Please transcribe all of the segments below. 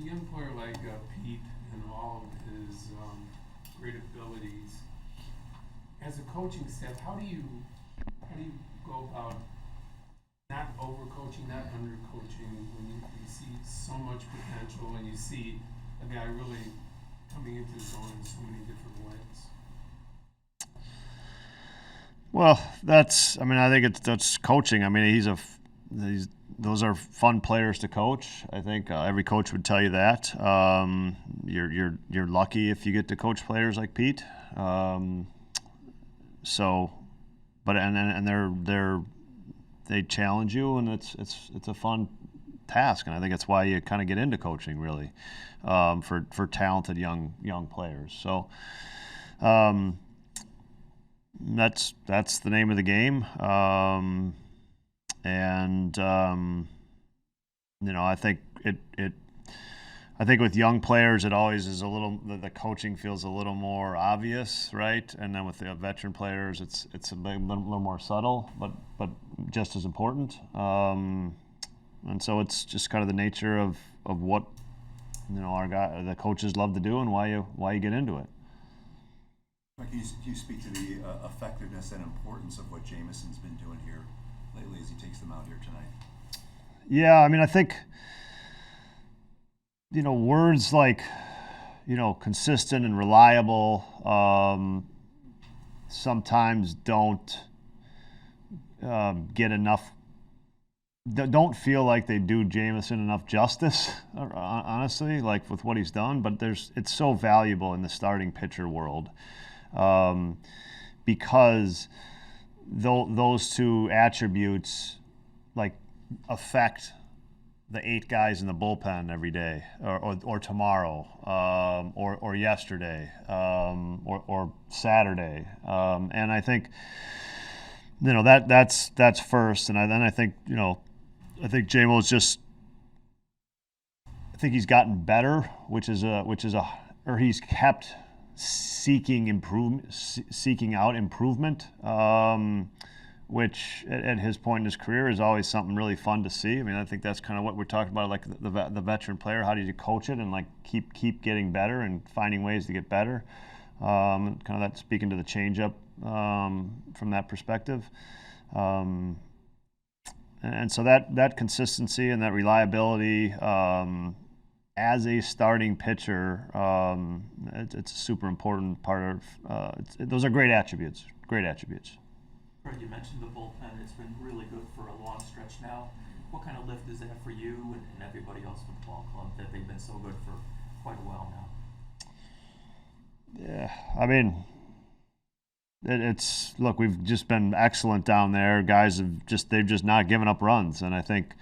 a young player like Pete and all of his great abilities, as a coaching staff, how do you go about not overcoaching, not undercoaching when you see so much potential and you see a guy really coming into his own in so many different ways? Well, I think that's coaching. I mean, those are fun players to coach. I think every coach would tell you that. You're lucky if you get to coach players like Pete. They challenge you, and it's a fun task, and I think that's why you kind of get into coaching, really, for talented young players. So that's the name of the game, I think with young players, it always is the coaching feels a little more obvious, right? And then with the veteran players, it's a little more subtle, but just as important. And so it's just kind of the nature of what the coaches love to do and why you get into it. Can you speak to the effectiveness and importance of what Jameson's been doing here lately as he takes them out here tonight? Yeah, I mean, I think words like consistent and reliable sometimes don't get enough. Don't feel like they do Jameson enough justice, honestly, like with what he's done. But it's so valuable in the starting pitcher world. Because those two attributes affect the 8 guys in the bullpen every day, or tomorrow, or yesterday, or Saturday, and I think that's first, and then I think JMO's just. I think he's gotten better, or he's kept seeking out improvement, which at his point in his career is always something really fun to see. I mean, I think that's kind of what we're talking about, like the veteran player. How do you coach it and keep getting better and finding ways to get better? Kind of that speaking to the changeup from that perspective. And so that consistency and that reliability as a starting pitcher, it's a super important part of. Those are great attributes. Great attributes. Craig, you mentioned the bullpen. It's been really good for a long stretch now. What kind of lift is that for you and everybody else with the ball club that they've been so good for quite a while now? Yeah, I mean, look, we've just been excellent down there. Guys they've just not given up runs, and I think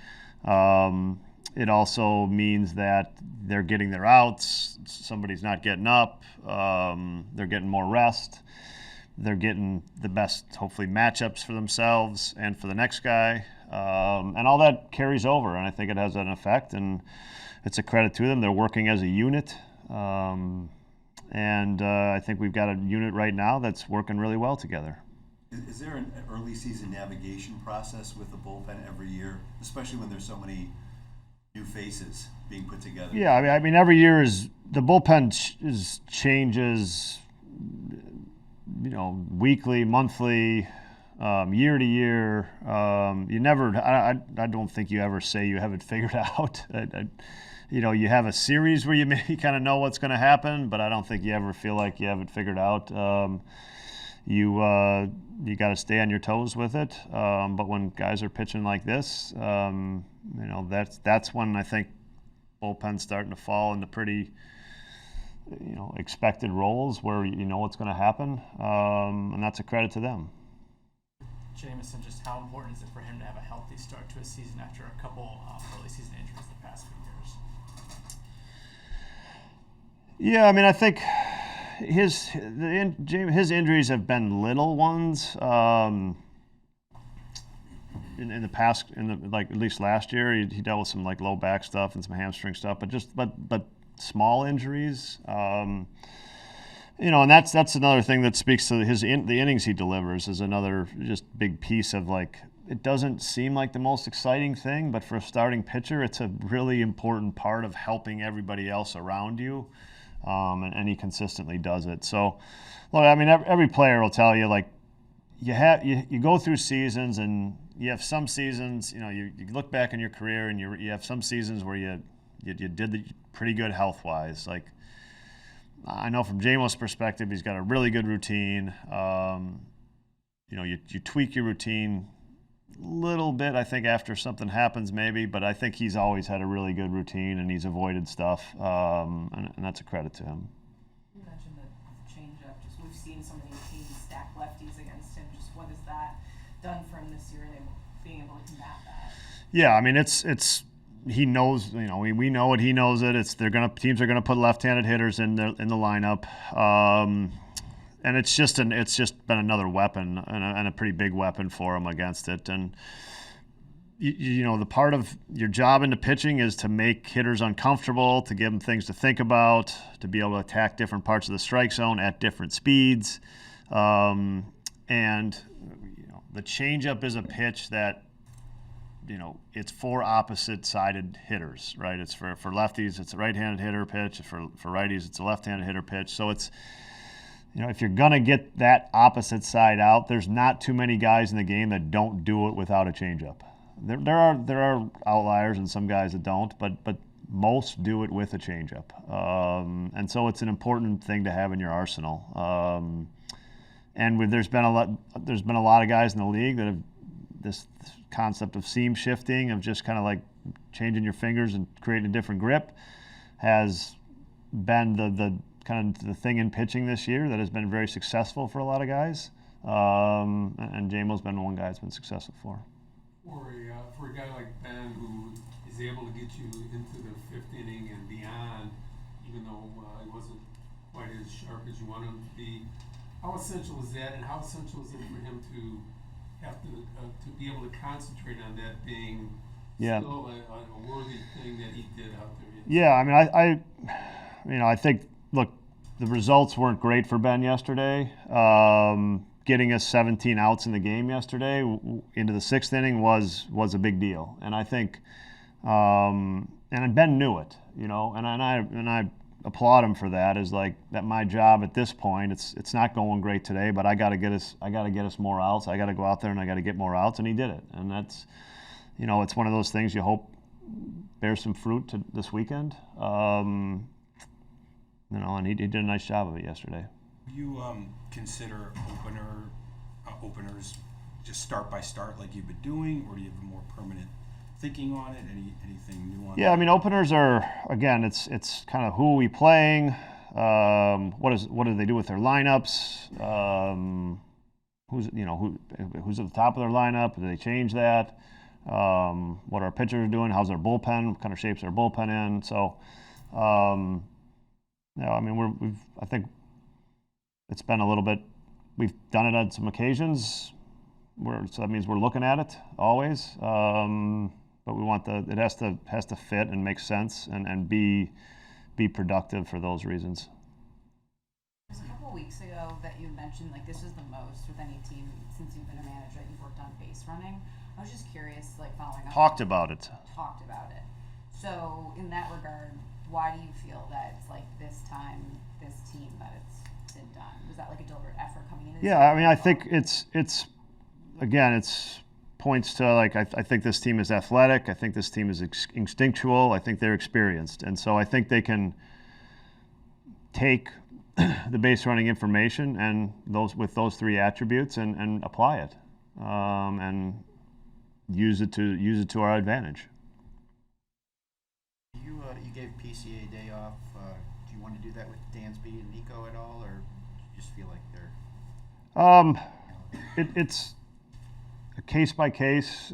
it also means that they're getting their outs. Somebody's not getting up. They're getting more rest. They're getting the best, hopefully, matchups for themselves and for the next guy. And all that carries over, and I think it has an effect, and it's a credit to them. They're working as a unit. And I think we've got a unit right now that's working really well together. Is there an early season navigation process with the bullpen every year, especially when there's so many new faces being put together? Yeah, I mean every year the bullpen changes, weekly, monthly, year to year. You never. I don't think you ever say you have it figured out. You have a series where you maybe kind of know what's going to happen, but I don't think you ever feel like you have it figured out. You got to stay on your toes with it. But when guys are pitching like this, that's when I think bullpen's starting to fall into pretty, expected roles where you know what's going to happen, and that's a credit to them. Jameson, just how important is it for him to have a healthy start to a season after a couple early season injuries the past few years? Yeah, I mean, I think his injuries have been little ones. In the past, at least last year, he dealt with some low back stuff and some hamstring stuff, but small injuries. And that's another thing that speaks to the innings he delivers is another just big piece of it doesn't seem like the most exciting thing, but for a starting pitcher, it's a really important part of helping everybody else around you, and he consistently does it. So, look, I mean, every player will tell you, like, you go through seasons, and you have some seasons, you look back in your career, and you have some seasons where you did pretty good health-wise. Like, I know from Jamo's perspective, he's got a really good routine. You tweak your routine a little bit, I think, after something happens maybe, but I think he's always had a really good routine, and he's avoided stuff, and that's a credit to him. You mentioned the changeup. Just we've seen so many teams stack lefties against him. Just what has that done for him this year, and being able to combat that? Yeah, I mean, it's he knows, we know it. He knows it. Teams are gonna put left-handed hitters in the lineup. And it's just been another weapon, and a pretty big weapon for him against it. And the part of your job into pitching is to make hitters uncomfortable, to give them things to think about, to be able to attack different parts of the strike zone at different speeds. And the changeup is a pitch that it's for opposite-sided hitters, right? It's for lefties, it's a right-handed hitter pitch. For righties, it's a left-handed hitter pitch. So it's if you're going to get that opposite side out, there's not too many guys in the game that don't do it without a changeup. There are outliers and some guys that don't, but most do it with a changeup. And so it's an important thing to have in your arsenal. And there's been a lot of guys in the league that have this concept of seam shifting, of just kind of like changing your fingers and creating a different grip, has been the kind of the thing in pitching this year that has been very successful for a lot of guys, and Jamo's been one guy that's been successful for. For a guy like Ben, who is able to get you into the fifth inning and beyond, even though he wasn't quite as sharp as you want him to be, how essential is that, and how essential is it for him to have to be able to concentrate on that being still a worthy thing that he did out there? Yeah, I mean, I think. Look, the results weren't great for Ben yesterday. Getting us 17 outs in the game yesterday into the sixth inning was a big deal, and I think, and Ben knew it, and I applaud him for that. Is like that my job at this point. It's not going great today, but I got to get us more outs. I got to go out there and I got to get more outs, and he did it. And that's, it's one of those things you hope bears some fruit to this weekend. And he did a nice job of it yesterday. Do you consider openers just start by start like you've been doing, or do you have a more permanent thinking on it? Anything new on that? Yeah, I mean, openers are, again, it's kind of who are we playing, what do they do with their lineups, who's at the top of their lineup, do they change that, what our pitchers are doing, how's their bullpen, what kind of shapes their bullpen in. So I mean, I think it's been a little bit, we've done it on some occasions, so that means we're looking at it always, but we want it has to fit and make sense and be productive for those reasons. There's a couple of weeks ago that you mentioned, like, this was the most with any team since you've been a manager that you've worked on base running. I was just curious, like, following up. Talked about it. So in that regard, why do you feel that it's like this team that it's been done? Was that like a deliberate effort coming in? Yeah, I mean, I think it's points to, like, I think this team is athletic. I think this team is instinctual. I think they're experienced. And so I think they can take the base running information and those three attributes and apply it, and use it to our advantage. You gave PCA a day off. Do you want to do that with Dansby and Nico at all, or do you just feel like they're? It's a case by case.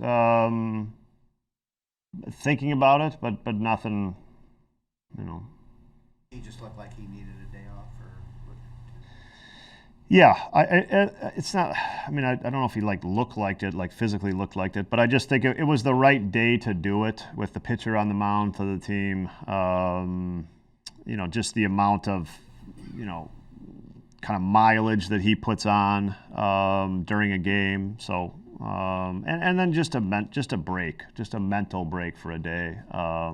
Thinking about it, but nothing. He just looked like he needed a day off, or what? Yeah, it's not. I mean, I don't know if he physically looked like it, but I just think it was the right day to do it with the pitcher on the mound for the team. Just the amount of, kind of mileage that he puts on during a game. So And then just a break, just a mental break for a day. I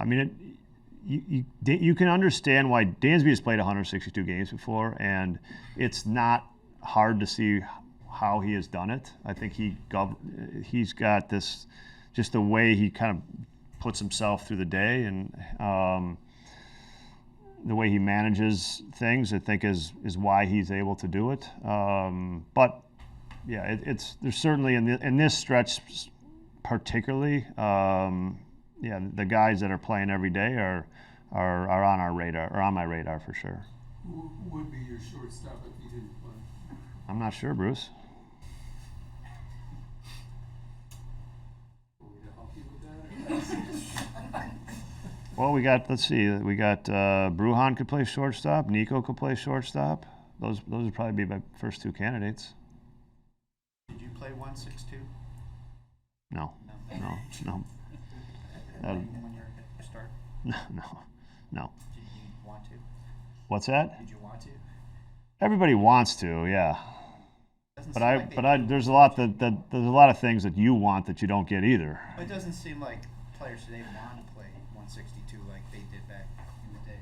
mean, you can understand why Dansby has played 162 games before, and it's not hard to see how he has done it. I think he's got this, just the way he kind of puts himself through the day, and the way he manages things, I think is why he's able to do it. But yeah, there's certainly in this stretch particularly, the guys that are playing every day are on our radar, or on my radar for sure. Who would be your shortstop if you didn't play? I'm not sure, Bruce. Want me to help you with that? Well, we got Bruhan could play shortstop. Nico could play shortstop. Those would probably be my first two candidates. Did you play 162? No. When you're at start? No. Did you want to? What's that? Did you want to? Everybody wants to, yeah. Doesn't But seem like they do. there's a lot there's a lot of things that you want that you don't get either. But it doesn't seem like players today want to play 162 like they did back in the day.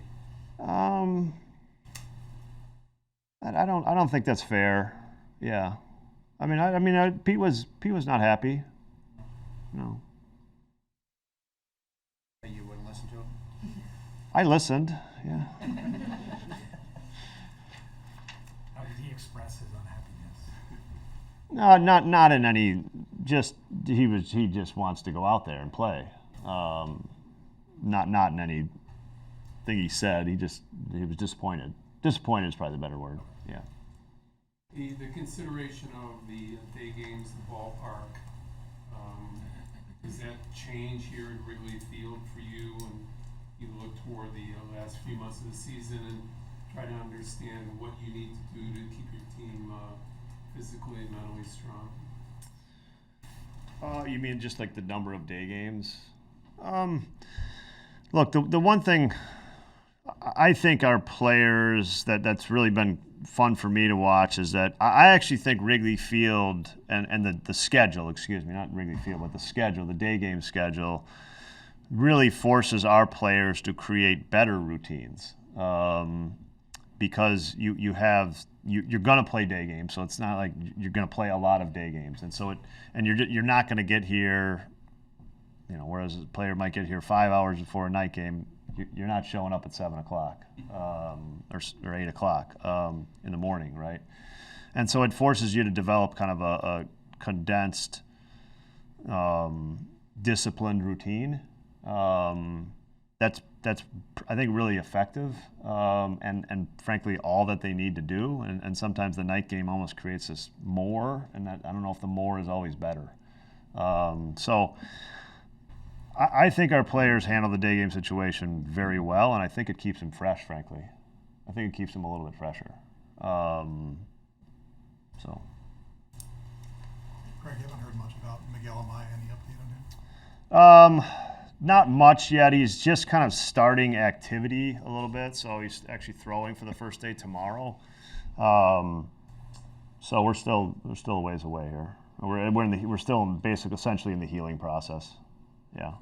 I don't think that's fair. Yeah. I mean, Pete was not happy. No. But you wouldn't listen to him? I listened. Yeah. How did he express his unhappiness? No, not in any. Just he just wants to go out there and play. Not in any thing he said. He was disappointed. Disappointed is probably the better word. Yeah. The consideration of the day games, the ballpark, does that change here at Wrigley Field for you when you look toward the last few months of the season and try to understand what you need to do to keep your team physically and mentally strong? You mean just like the number of day games? Look, the one thing I think our players that's really been fun for me to watch is that I actually think Wrigley Field and the schedule, excuse me, not Wrigley Field, but the schedule, the day game schedule, really forces our players to create better routines, because you're going to play day games, so it's not like you're going to play a lot of day games, and so you're not going to get here, whereas a player might get here 5 hours before a night game. You're not showing up at 7 o'clock or 8 o'clock in the morning, right? And so it forces you to develop kind of a condensed, disciplined routine. That's I think really effective, and frankly all that they need to do. And sometimes the night game almost creates this more, and I don't know if the more is always better. So I think our players handle the day game situation very well, and I think it keeps them fresh, frankly. I think it keeps them a little bit fresher. So. Craig, you haven't heard much about Miguel Amaya. Any update on him? Not much yet. He's just kind of starting activity a little bit, so he's actually throwing for the first day tomorrow. So we're still a ways away here. We're still essentially in the healing process. Yeah.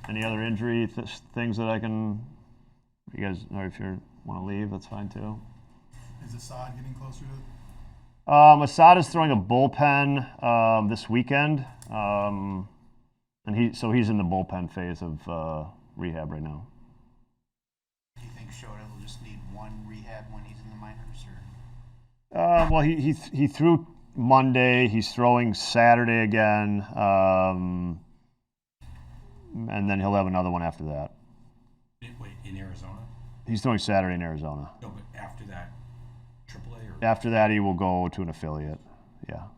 Any other injury things that I can? You guys, or if you want to leave, that's fine too. Is Assad getting closer to? Assad is throwing a bullpen this weekend, and he's in the bullpen phase of rehab right now. Do you think Shota will just need one rehab when he's in the minors, or? Well, he threw Monday. He's throwing Saturday again. And then he'll have another one after that. Wait, in Arizona? He's throwing Saturday in Arizona. No, but after that, AAA or? After that, he will go to an affiliate. Yeah.